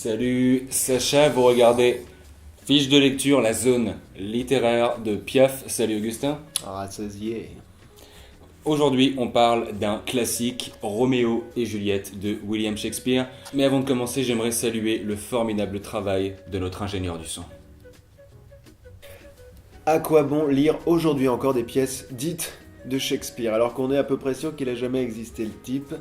Salut Sacha, vous regardez Fiche de lecture, la zone littéraire de Piaf. Salut Augustin. Rassasié. Aujourd'hui, on parle d'un classique, Roméo et Juliette de William Shakespeare. Mais avant de commencer, j'aimerais saluer le formidable travail de notre ingénieur du son. À quoi bon lire aujourd'hui encore des pièces dites de Shakespeare, alors qu'on est à peu près sûr qu'il a jamais existé le type,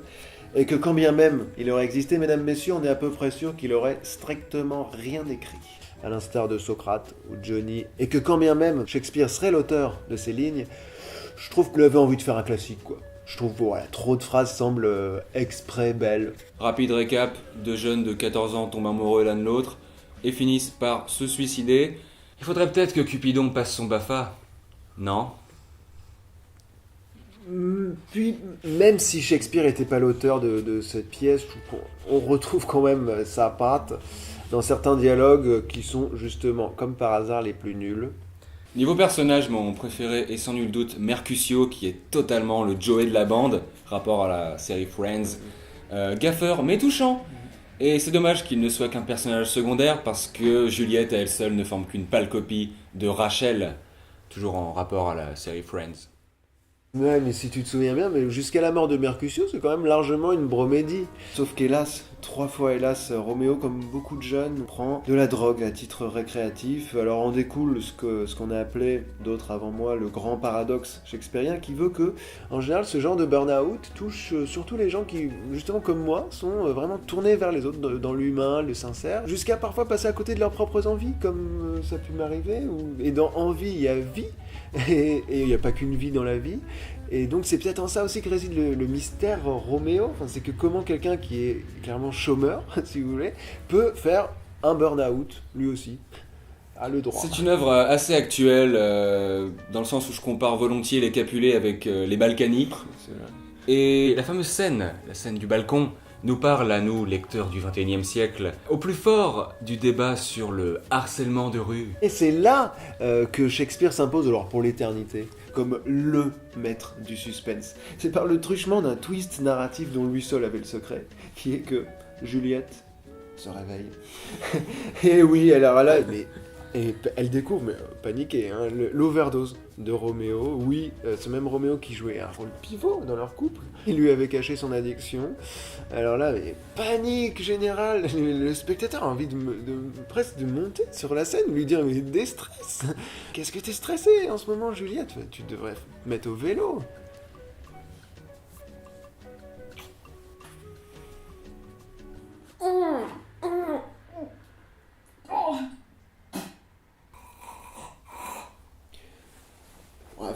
et que quand bien même il aurait existé, mesdames, messieurs, on est à peu près sûr qu'il aurait strictement rien écrit, à l'instar de Socrate ou Johnny, et que quand bien même Shakespeare serait l'auteur de ces lignes, je trouve qu'il avait envie de faire un classique, quoi. Je trouve que trop de phrases semblent exprès belles. Rapide récap, deux jeunes de 14 ans tombent amoureux l'un de l'autre et finissent par se suicider. Il faudrait peut-être que Cupidon passe son BAFA. Non ? Puis, même si Shakespeare n'était pas l'auteur de cette pièce, je trouve qu'on retrouve quand même sa patte dans certains dialogues qui sont justement, comme par hasard, les plus nuls. Niveau personnage, mon préféré est sans nul doute Mercutio, qui est totalement le Joey de la bande, rapport à la série Friends. Gaffeur, mais touchant. Et c'est dommage qu'il ne soit qu'un personnage secondaire, parce que Juliette à elle seule ne forme qu'une pâle copie de Rachel, toujours en rapport à la série Friends. Ouais, mais si tu te souviens bien, mais jusqu'à la mort de Mercutio, c'est quand même largement une bromédie. Sauf qu'hélas, 3 fois hélas, Roméo, comme beaucoup de jeunes, prend de la drogue à titre récréatif. Alors en découle ce qu'on a appelé, d'autres avant moi, le grand paradoxe shakespearien, qui veut que, en général, ce genre de burn-out touche surtout les gens qui, justement comme moi, sont vraiment tournés vers les autres, dans l'humain, le sincère, jusqu'à parfois passer à côté de leurs propres envies, comme ça a pu m'arriver. Et dans envie, il y a vie. Et il n'y a pas qu'une vie dans la vie. Et donc c'est peut-être en ça aussi que réside le mystère Roméo. Enfin, c'est que comment quelqu'un qui est clairement chômeur, si vous voulez, peut faire un burn-out, lui aussi, a le droit. C'est une œuvre assez actuelle, dans le sens où je compare volontiers les Capulets avec les Balkany. Et la fameuse scène, la scène du balcon, nous parle à nous, lecteurs du XXIe siècle, au plus fort du débat sur le harcèlement de rue. Et c'est là que Shakespeare s'impose alors pour l'éternité, comme le maître du suspense. C'est par le truchement d'un twist narratif dont lui seul avait le secret, qui est que Juliette se réveille. Et oui, alors là, et elle découvre, mais paniquée, hein, l'overdose de Roméo. Oui, ce même Roméo qui jouait un rôle pivot dans leur couple. Il lui avait caché son addiction. Alors là, mais panique générale. Le spectateur a envie presque de monter sur la scène, lui dire, mais déstresse. Qu'est-ce que t'es stressée en ce moment, Juliette? Tu devrais te mettre au vélo.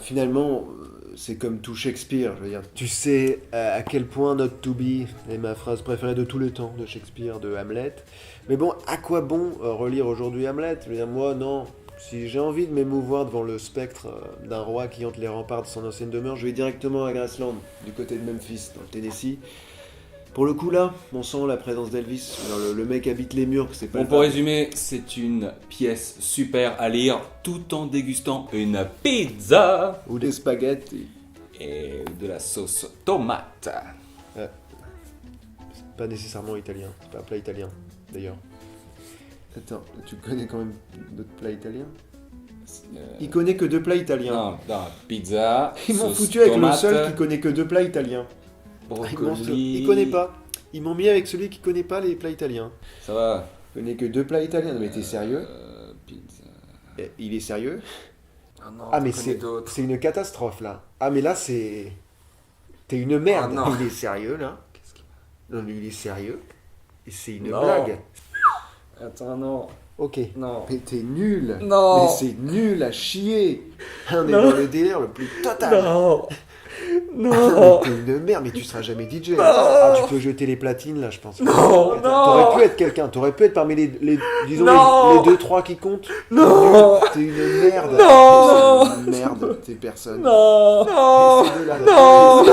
Finalement, c'est comme tout Shakespeare, je veux dire. Tu sais à quel point Not to Be est ma phrase préférée de tous les temps de Shakespeare, de Hamlet. Mais bon, à quoi bon relire aujourd'hui Hamlet? Je veux dire, moi, non. Si j'ai envie de m'émouvoir devant le spectre d'un roi qui hante les remparts de son ancienne demeure, je vais directement à Graceland, du côté de Memphis, dans le Tennessee. Pour le coup là, on sent la présence d'Elvis. Le mec habite les murs, c'est pas. Bon, pour résumer, c'est une pièce super à lire tout en dégustant une pizza Ou des spaghettis. et de la sauce tomate. C'est pas nécessairement italien, c'est pas un plat italien d'ailleurs. Attends, tu connais quand même d'autres plats italiens? Il connaît que 2 plats italiens. Non, pizza. Ils m'ont sauce foutu avec tomate, le seul qui connaît que 2 plats italiens. brocoli. Il connaît pas. Ils m'ont mis avec celui qui connaît pas les plats italiens. Ça va. Il connaît que 2 plats italiens. Non mais t'es sérieux? Pizza. Il est sérieux? Oh non, Ah mais j'en connais c'est d'autres. une catastrophe là. Ah mais là c'est... T'es une merde. Ah, non. Il est sérieux là. Non mais il est sérieux. Et c'est une Non. blague. Attends, non. Ok. Non. Mais t'es nul. Non. Mais c'est nul à chier. On est dans le délire le plus total. Non. Ah, mais t'es une merde, mais tu seras jamais DJ. Ah, tu peux jeter les platines là, je pense. Non, T'aurais pu être quelqu'un, t'aurais pu être parmi disons Non. les 2-3 qui comptent. Non. T'es une merde. Non. T'es une merde, t'es personne. Non. Et ces deux-là, là, Non.